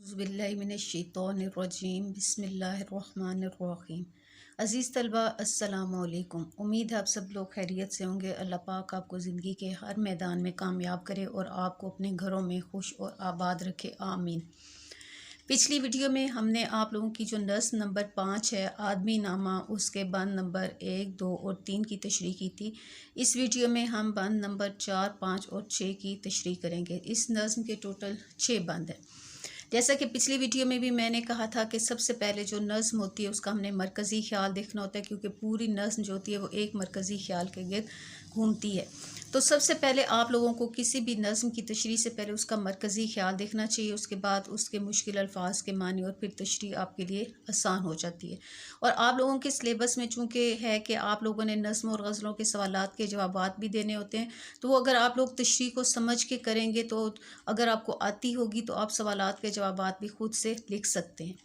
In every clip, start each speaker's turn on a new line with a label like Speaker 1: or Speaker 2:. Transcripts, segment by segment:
Speaker 1: औज़ुबिल्लाहिमिनश्शैतानिर्रजीम बिस्मिल्लाहिर्रहमानिर्रहीम। अज़ीज़ तलबा अस्सलामु अलैकुम। उम्मीद है आप सब लोग खैरियत से होंगे। अल्लाह पाक आपको ज़िंदगी के हर मैदान में कामयाब करे और आपको अपने घरों में खुश और आबाद रखे, आमीन। पिछली वीडियो में हमने आप लोगों की जो नस्म नंबर 5 है आदमी नामा, उसके बंद नंबर 1, 2 और 3 की तशरीह की थी। इस वीडियो में हम बंद नंबर 4, 5 और 6 की तशरीह करेंगे। इस नस्म के टोटल 6 बंद हैं। जैसा कि पिछली वीडियो में भी मैंने कहा था कि सबसे पहले जो नज़्म होती है उसका हमने मरकज़ी ख्याल देखना होता है, क्योंकि पूरी नज़्म जो होती है वो एक मरकज़ी ख्याल के गिर्द घूमती है। तो सबसे पहले आप लोगों को किसी भी नज़्म की तशरीह से पहले उसका मरकज़ी ख्याल देखना चाहिए, उसके बाद उसके मुश्किल अल्फाज के मानी और फिर तशरीह आपके लिए आसान हो जाती है। और आप लोगों के सिलेबस में चूँकि है कि आप लोगों ने नज़्म और गज़लों के सवालात के जवाबात भी देने होते हैं, तो वो अगर आप लोग तशरीह को समझ के करेंगे तो अगर आपको आती होगी तो आप सवालात के जवाबात भी खुद से लिख सकते हैं।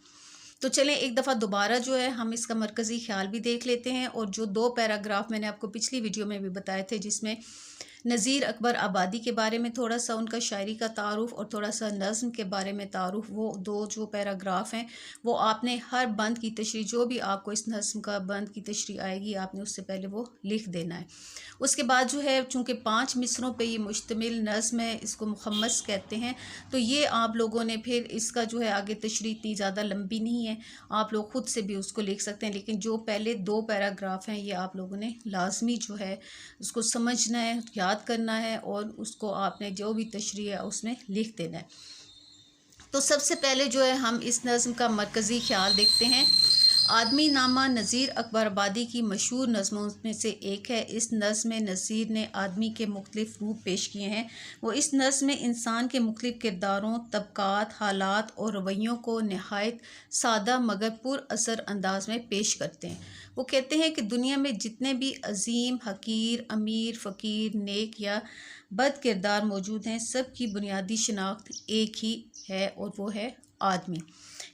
Speaker 1: तो चलें एक दफ़ा दोबारा जो है हम इसका मरकज़ी ख्याल भी देख लेते हैं। और जो 2 पैराग्राफ मैंने आपको पिछली वीडियो में भी बताए थे, जिसमें नज़ीर अकबर आबादी के बारे में थोड़ा सा उनका शायरी का तारुफ़ और थोड़ा सा नज़्म के बारे में तारुफ़, वो 2 जो पैराग्राफ हैं वो आपने हर बंद की तशरीह, जो भी आपको इस नज़्म का बंद की तशरीह आएगी, आपने उससे पहले वो लिख देना है। उसके बाद जो है चूँकि 5 मिसरों पे ये मुश्तमिल नज़्म है, इसको मुखम्मस कहते हैं, तो ये आप लोगों ने फिर इसका जो है आगे तशरीह इतनी ज़्यादा लंबी नहीं है, आप लोग ख़ुद से भी उसको लिख सकते हैं। लेकिन जो पहले 2 पैराग्राफ हैं ये आप लोगों ने लाज़मी जो है उसको समझना है, याद करना है और उसको आपने जो भी तशरीह है उसमें लिख देना है। तो सबसे पहले जो है हम इस नज़्म का मरकज़ी ख्याल देखते हैं। आदमी नामा नज़ीर अकबर आबादी की मशहूर नज़मों में से एक है। इस नज़्म में नज़ीर ने आदमी के मुख्तलिफ़ रूप पेश किए हैं। वो इस नज़्म में इंसान के मुख्तलिफ़ किरदारों, तबक़ात, हालात और रवैयों को नहायत सादा मगर पुर असर अंदाज में पेश करते हैं। वो कहते हैं कि दुनिया में जितने भी अजीम, हकीर, अमीर, फ़कीर, नेक या बद किरदार मौजूद हैं, सब की बुनियादी शनाख्त एक ही है और वो है आदमी।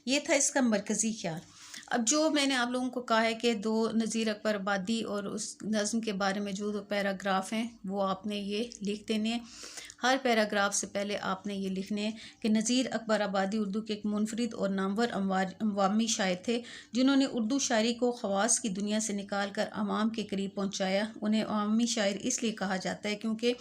Speaker 1: ये था इसका मरकज़ी ख्याल। अब जो मैंने आप लोगों को कहा है कि 2 नज़ीर अकबर आबादी और उस नज़्म के बारे में जो 2 पैराग्राफ हैं वो आपने ये लिख देने हैं। हर पैराग्राफ से पहले आपने ये लिखने हैं कि नज़ीर अकबर आबादी उर्दू के एक मुनफरिद और नामवर अवामी शायर थे, जिन्होंने उर्दू शायरी को ख़वास की दुनिया से निकाल कर आवाम के करीब पहुँचाया। उन्हें अवामी शायर इसलिए कहा जाता है क्योंकि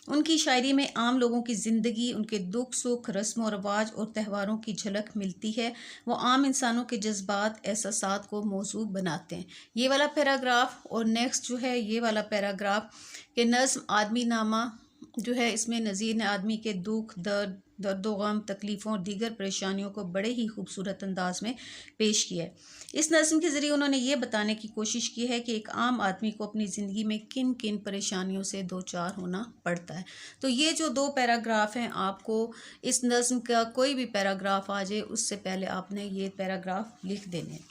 Speaker 1: उनकी शायरी में आम लोगों की ज़िंदगी, उनके दुख सुख, रस्म व रवाज और त्योहारों की झलक मिलती है। वो आम इंसानों के जज्बात, एहसासात को मौजू बनाते हैं। ये वाला पैराग्राफ और नेक्स्ट जो है ये वाला पैराग्राफ के नज़्म आदमी नामा जो है, इसमें नज़ीर ने आदमी के दुख, दर्द, दर्दो गम, तकलीफ़ों और दीगर परेशानियों को बड़े ही खूबसूरत अंदाज में पेश किया है। इस नज़्म के ज़रिए उन्होंने ये बताने की कोशिश की है कि एक आम आदमी को अपनी ज़िंदगी में किन किन परेशानियों से दो चार होना पड़ता है। तो ये जो 2 पैराग्राफ हैं, आपको इस नज़्म का कोई भी पैराग्राफ आ जाए उससे पहले आपने ये पैराग्राफ लिख देने हैं।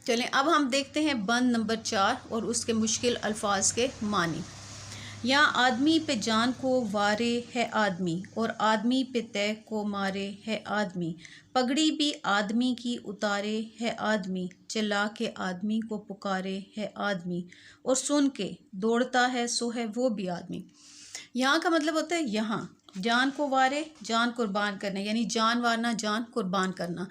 Speaker 1: चलें अब हम देखते हैं बंद नंबर 4 और उसके मुश्किल अल्फाज के मानी। यहाँ आदमी पे जान को वारे है आदमी और आदमी पे तय को मारे है आदमी, पगड़ी भी आदमी की उतारे है आदमी, चिल्ला के आदमी को पुकारे है आदमी, और सुन के दौड़ता है सो है वो भी आदमी। यहाँ का मतलब होता है यहाँ जान को वारे, जान कुर्बान करना, यानी जान वारना, जान कुर्बान करना।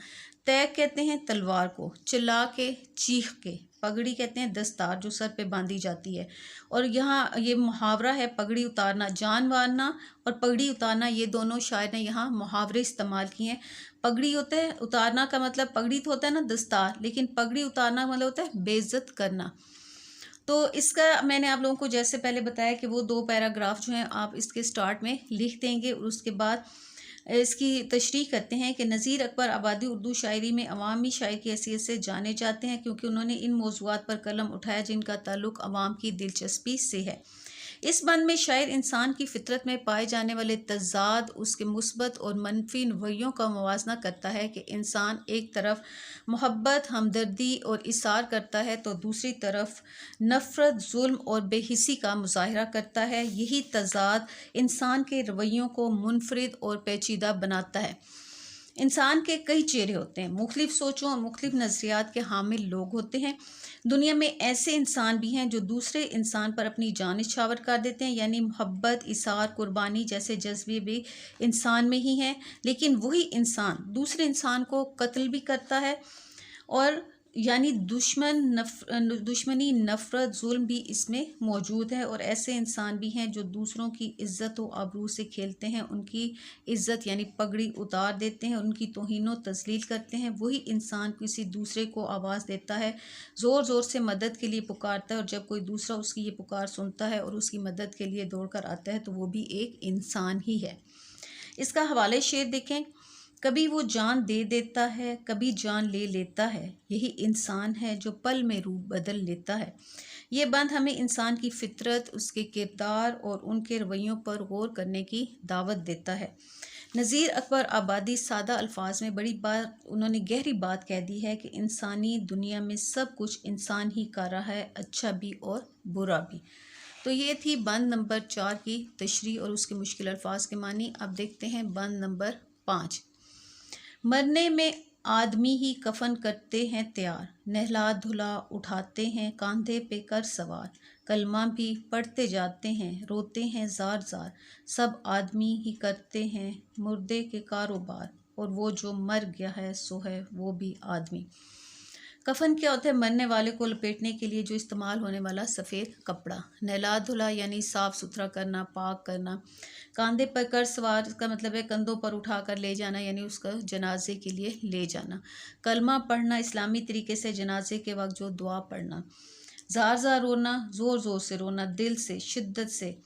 Speaker 1: तय कहते हैं तलवार को, चिल्ला के, चीख के। पगड़ी कहते हैं दस्तार जो सर पे बांधी जाती है। और यहाँ ये मुहावरा है पगड़ी उतारना, जान वारना और पगड़ी उतारना, ये दोनों शायर ने यहाँ मुहावरे इस्तेमाल किए हैं। पगड़ी होता है उतारना का मतलब, पगड़ी तो होता है ना दस्तार, लेकिन पगड़ी उतारना मतलब होता है बेइज्जत करना। तो इसका मैंने आप लोगों को जैसे पहले बताया कि वो 2 पैराग्राफ जो हैं आप इसके स्टार्ट में लिख देंगे और उसके बाद इसकी तशरीह करते हैं कि नज़ीर अकबर आबादी उर्दू शायरी में अवामी शायर की हैसियत से जाने जाते हैं, क्योंकि उन्होंने इन मौज़ूआत पर कलम उठाया जिनका ताल्लुक़ अवाम की दिलचस्पी से है। इस बंद में शायर इंसान की फितरत में पाए जाने वाले तज़ाद, उसके मुस्बत और मनफी रवैयों का मुवाजना करता है कि इंसान एक तरफ मोहब्बत, हमदर्दी और इसार करता है तो दूसरी तरफ नफ़रत, जुल्म और बेहिसी का मुज़ाहरा करता है। यही तज़ाद इंसान के रवैयों को मुनफरिद और पेचीदा बनाता है। इंसान के कई चेहरे होते हैं, मुख्तलिफ सोचों और मुख्तलिफ नज़रियात के हामिल लोग होते हैं। दुनिया में ऐसे इंसान भी हैं जो दूसरे इंसान पर अपनी जान निछावर कर देते हैं, यानी मोहब्बत, इसार, कुर्बानी जैसे जज्बे भी इंसान में ही हैं। लेकिन वही इंसान दूसरे इंसान को कत्ल भी करता है, और यानी दुश्मनी, नफ़रत, जुल्म भी इसमें मौजूद है। और ऐसे इंसान भी हैं जो दूसरों की इज़्ज़त व आबरू से खेलते हैं, उनकी इज़्ज़त यानी पगड़ी उतार देते हैं, उनकी तौहीन व तज़लील करते हैं। वही इंसान किसी दूसरे को आवाज़ देता है, ज़ोर ज़ोर से मदद के लिए पुकारता है, और जब कोई दूसरा उसकी ये पुकार सुनता है और उसकी मदद के लिए दौड़ कर आता है तो वो भी एक इंसान ही है। इसका हवाले शेर देखें। कभी वो जान दे देता है, कभी जान ले लेता है, यही इंसान है जो पल में रूप बदल लेता है। ये बंद हमें इंसान की फितरत, उसके किरदार और उनके रवैयों पर गौर करने की दावत देता है। नज़ीर अकबर आबादी सादा अल्फाज में बड़ी बात, उन्होंने गहरी बात कह दी है कि इंसानी दुनिया में सब कुछ इंसान ही कर रहा है, अच्छा भी और बुरा भी। तो ये थी बंद नंबर 4 की तशरीह और उसके मुश्किल अल्फाज के मानी। अब देखते हैं बंद नंबर 5। मरने में आदमी ही कफन करते हैं तैयार, नहला धुला उठाते हैं कांधे पे कर सवार, कलमा भी पढ़ते जाते हैं, रोते हैं जार जार, सब आदमी ही करते हैं मुर्दे के कारोबार, और वो जो मर गया है सो है वो भी आदमी। कफन क्या होता है? मरने वाले को लपेटने के लिए जो इस्तेमाल होने वाला सफ़ेद कपड़ा। नहला धुला यानी साफ़ सुथरा करना, पाक करना। कांधे पर कर सवार का मतलब है कंधों पर उठा कर ले जाना, यानी उसका जनाजे के लिए ले जाना। कलमा पढ़ना, इस्लामी तरीके से जनाजे के वक्त जो दुआ पढ़ना। ज़ार ज़ार रोना, ज़ोर ज़ोर से रोना, दिल से, शिद्दत से।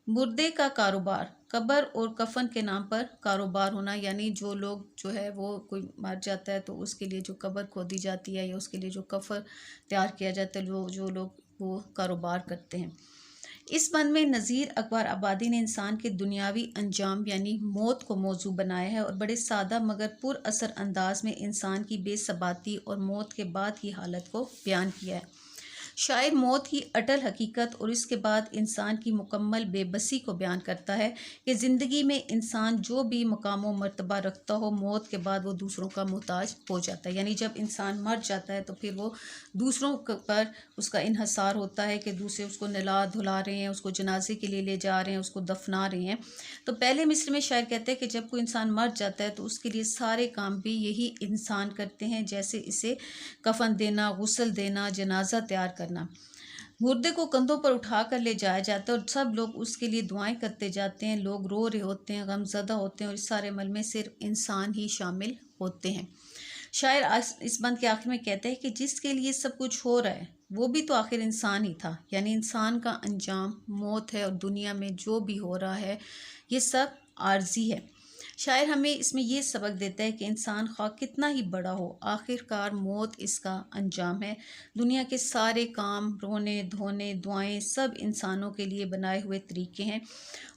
Speaker 1: मुर्दे का कारोबार, कब्र और कफन के नाम पर कारोबार होना, यानी जो लोग जो है वो कोई मर जाता है तो उसके लिए जो कब्र खोदी जाती है या उसके लिए जो कफन तैयार किया जाता है, जो लोग वो कारोबार करते हैं। इस बंद में नज़ीर अकबर आबादी ने इंसान के दुनियावी अंजाम यानी मौत को मौजू बनाया है, और बड़े सादा मगर पुर असर अंदाज में इंसान की बेसबाती और मौत के बाद की हालत को बयान किया है। शायर मौत की अटल हकीकत और इसके बाद इंसान की मुकम्मल बेबसी को बयान करता है कि ज़िंदगी में इंसान जो भी मकाम व मर्तबा रखता हो, मौत के बाद वो दूसरों का मोहताज हो जाता है। यानी जब इंसान मर जाता है तो फिर वो दूसरों पर उसका इन्हसार होता है कि दूसरे उसको नहला धुला रहे हैं, उसको जनाजे के लिए ले जा रहे हैं, उसको दफना रहे हैं। तो पहले मिस्र में शायर कहते हैं कि जब कोई इंसान मर जाता है तो उसके लिए सारे काम भी यही इंसान करते हैं, जैसे इसे कफन देना, गुस्ल देना, जनाजा तैयार करना। मुर्दे को कंधों पर उठा कर ले जाया जाता है और सब लोग उसके लिए दुआएं करते जाते हैं। लोग रो रहे होते हैं, गमज़दा होते हैं, और इस सारे अमल में सिर्फ इंसान ही शामिल होते हैं। शायर इस बंद के आखिर में कहते हैं कि जिसके लिए सब कुछ हो रहा है वो भी तो आखिर इंसान ही था, यानी इंसान का अंजाम मौत है, और दुनिया में जो भी हो रहा है ये सब आर्जी है। शायर हमें इसमें ये सबक देता है कि इंसान ख्वाह कितना ही बड़ा हो, आखिरकार मौत इसका अंजाम है। दुनिया के सारे काम, रोने धोने, दुआएं सब इंसानों के लिए बनाए हुए तरीके हैं।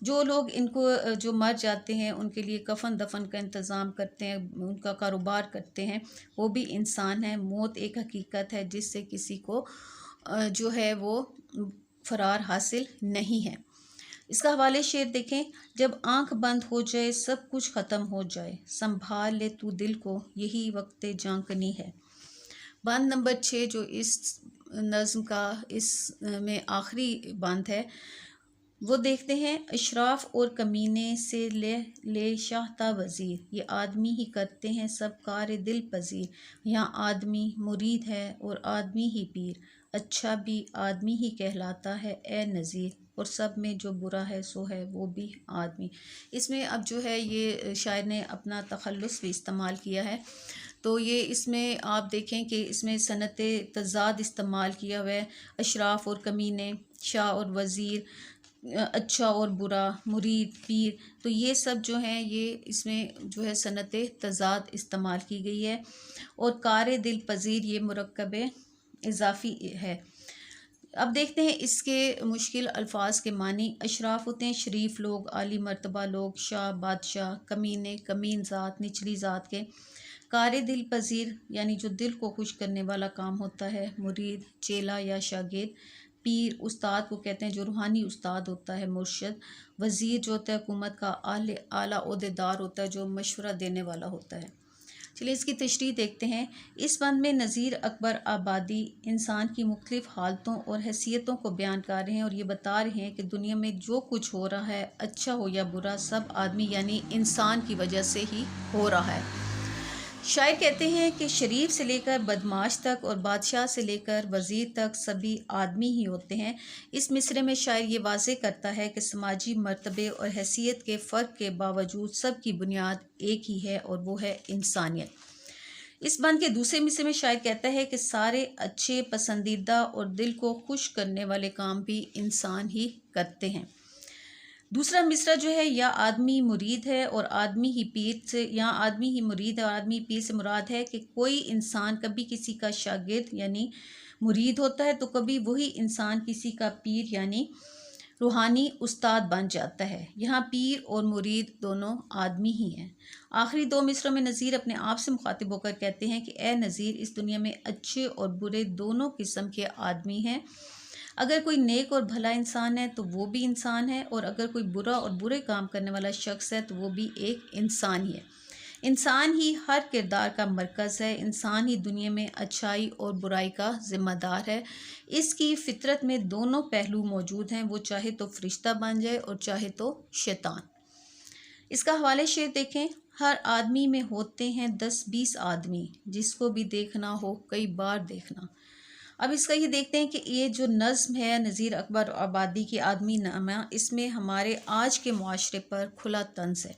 Speaker 1: जो लोग इनको जो मर जाते हैं उनके लिए कफन दफन का इंतज़ाम करते हैं, उनका कारोबार करते हैं, वो भी इंसान है। मौत एक हकीकत है जिससे किसी को जो है वो फरार हासिल नहीं है। इसका हवाले शेर देखें। जब आंख बंद हो जाए, सब कुछ ख़त्म हो जाए, संभाल ले तू दिल को, यही वक्त जांकनी है। बंद नंबर 6 जो इस नज़्म का इस में आखिरी बंद है, वो देखते हैं। अशराफ और कमीने से ले शाहता वज़ीर, ये आदमी ही करते हैं सब कार दिल पजीर। यहाँ आदमी मुरीद है और आदमी ही पीर, अच्छा भी आदमी ही कहलाता है ए नज़ीर, और सब में जो बुरा है सो है वो भी आदमी। इसमें अब जो है ये शायर ने अपना तखल्लुस भी इस्तेमाल किया है। तो ये इसमें आप देखें कि इसमें सनत तज़ाद इस्तेमाल किया हुआ है। अशराफ और कमीने, शाह और वज़ीर, अच्छा और बुरा, मुरीद, पीर, तो ये सब जो हैं ये इसमें जो है सनत तज़ाद इस्तेमाल की गई है। और कार दिल पज़ीर ये मुरक्कब इजाफ़ी है। अब देखते हैं इसके मुश्किल अल्फाज के मानी। अशराफ होते हैं शरीफ लोग, आली मर्तबा लोग, शाह बादशाह, कमीने कमीन ज़ात, निचली ज़ात के। कार दिल पज़ीर यानी जो दिल को खुश करने वाला काम होता है, मुरीद चेला या शागिर्द, पीर उस्ताद को कहते हैं, जो रूहानी उस्ताद होता है, मुर्शद। वज़ीर जो होता है हुकूमत का आला ओहदेदार होता है, जो मशवरा देने वाला होता है। चलिए इसकी तशरीह देखते हैं। इस बंद में नज़ीर अकबर आबादी इंसान की मुख्तलिफ़ हालतों और हैसियतों को बयान कर रहे हैं और ये बता रहे हैं कि दुनिया में जो कुछ हो रहा है, अच्छा हो या बुरा, सब आदमी यानी इंसान की वजह से ही हो रहा है। शायर कहते हैं कि शरीफ से लेकर बदमाश तक और बादशाह से लेकर वज़ीर तक सभी आदमी ही होते हैं। इस मिसरे में शायर ये वाज़े करता है कि समाजी मर्तबे और हैसियत के फ़र्क के बावजूद सब की बुनियाद एक ही है और वो है इंसानियत। इस बंद के दूसरे मिसरे में शायर कहता है कि सारे अच्छे, पसंदीदा और दिल को खुश करने वाले काम भी इंसान ही करते हैं। दूसरा मिसरा जो है, या आदमी मुरीद है और आदमी ही पीर से, या आदमी ही मुरीद है और आदमी पीर से मुराद है कि कोई इंसान कभी किसी का शागिर्द यानी मुरीद होता है, तो कभी वही इंसान किसी का पीर यानी रूहानी उस्ताद बन जाता है। यहाँ पीर और मुरीद दोनों आदमी ही हैं। आखिरी दो मिसरों में नज़ीर अपने आप से मुखातिब होकर कहते हैं कि ए नज़ीर, इस दुनिया में अच्छे और बुरे दोनों किस्म के आदमी हैं। अगर कोई नेक और भला इंसान है तो वो भी इंसान है, और अगर कोई बुरा और बुरे काम करने वाला शख्स है तो वो भी एक इंसान ही है। इंसान ही हर किरदार का मरकज़ है। इंसान ही दुनिया में अच्छाई और बुराई का ज़िम्मेदार है। इसकी फ़ितरत में दोनों पहलू मौजूद हैं, वो चाहे तो फरिश्ता बन जाए और चाहे तो शैतान। इसका हवाले शेर देखें। हर आदमी में होते हैं 10-20 आदमी, जिसको भी देखना हो कई बार देखना। अब इसका ये देखते हैं कि ये जो नज़्म है नज़ीर अकबर आबादी की आदमी नामा, इसमें हमारे आज के मुआशरे पर खुला तंज है।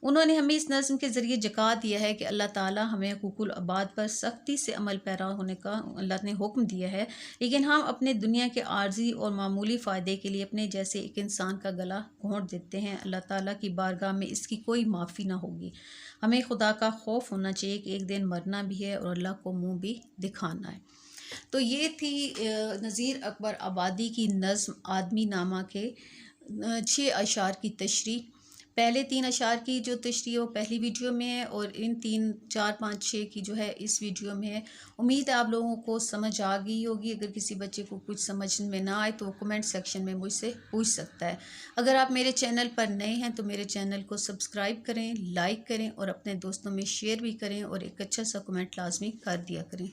Speaker 1: उन्होंने हमें इस नज़्म के ज़रिए जका दिया है कि अल्लाह ताला हमें हुकूकुल अबाद पर सख्ती से अमल पैरा होने का अल्लाह ने हुक्म दिया है, लेकिन हम अपने दुनिया के आर्जी और मामूली फ़ायदे के लिए अपने जैसे एक इंसान का गला घोंट देते हैं। अल्लाह ताला की बारगाह में इसकी कोई माफ़ी ना होगी। हमें खुदा का खौफ होना चाहिए कि एक दिन मरना भी है और अल्लाह को मुँह भी दिखाना है। तो ये थी नज़ीर अकबर आबादी की नज़्म आदमी नामा के 6 अशार की तशरीह। पहले 3 अशार की जो तशरीह वो पहली वीडियो में है, और इन 3, 4, 5, 6 की जो है इस वीडियो में है। उम्मीद है आप लोगों को समझ आ गई होगी। अगर किसी बच्चे को कुछ समझ में ना आए तो वो कमेंट सेक्शन में मुझसे पूछ सकता है। अगर आप मेरे चैनल पर नए हैं तो मेरे चैनल को सब्सक्राइब करें, लाइक करें और अपने दोस्तों में शेयर भी करें, और एक अच्छा सा कमेंट लाजमी कर दिया करें।